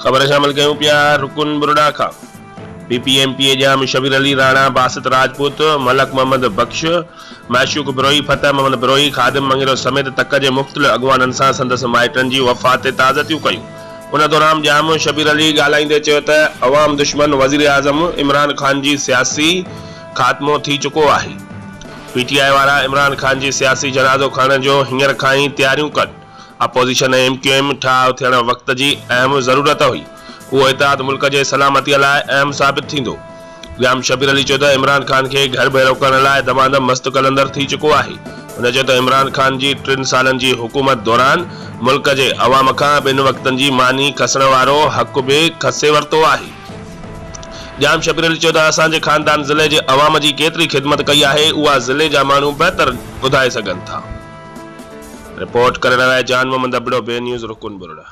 खबर शामिल कयूं पिया रुकन ॿरड़ा खां। PPMPA जाम शबीर अली राणा बासط राजपूत मलक मोहम्मद बख्श معشوق बरोھي फतेह मोहम्मद बरोھي खादम ھنङورو समेत तक जे मुख्तलिफ अॻवाणन सां संदसि माइटन जी वफात ते ताज़ियतूं कयूं। उन दौरान जाम शबीर अली ॻाल्हाईंदे चयो त अवाम दुश्मन वज़ीराअज़म इमरान खान जी सियासी खात्मो थी चुको आहे। PTI वारा इमरान खान जी सियासी जनाज़ो खणण जो हींअर खां ई तैयारियूं कनि। अपोज़िशन ऐं MQM ठाह थियण वक़्त जी अहम ज़रूरत हुई। उहो इतिहाद मुल्क जे सलामतीअ लाइ अहम साबित थींदो। जाम शबीर अली चयो त इमरान खान खे घर भेरो करण लाइ दमादम मस्त कलंदर थी चुको आहे। हुन चयो त इमरान खान जी 3 सालनि जी हुकूमत दौरान मुल्क जे अवाम खां 2 वक़्तनि जी मानी खसण वारो हक़ बि खसे वरितो आहे। जाम शबीर अली चयो त असांजे ख़ानदान ज़िले जे अवाम जी केतिरी ख़िदमत कई आहे उहा ज़िले जा माण्हू बहितर ॿुधाए सघनि था। रिपोर्ट करण लाइ जान मोहम्मद ابڙو बे न्यूज़ रुकन ॿरड़ा।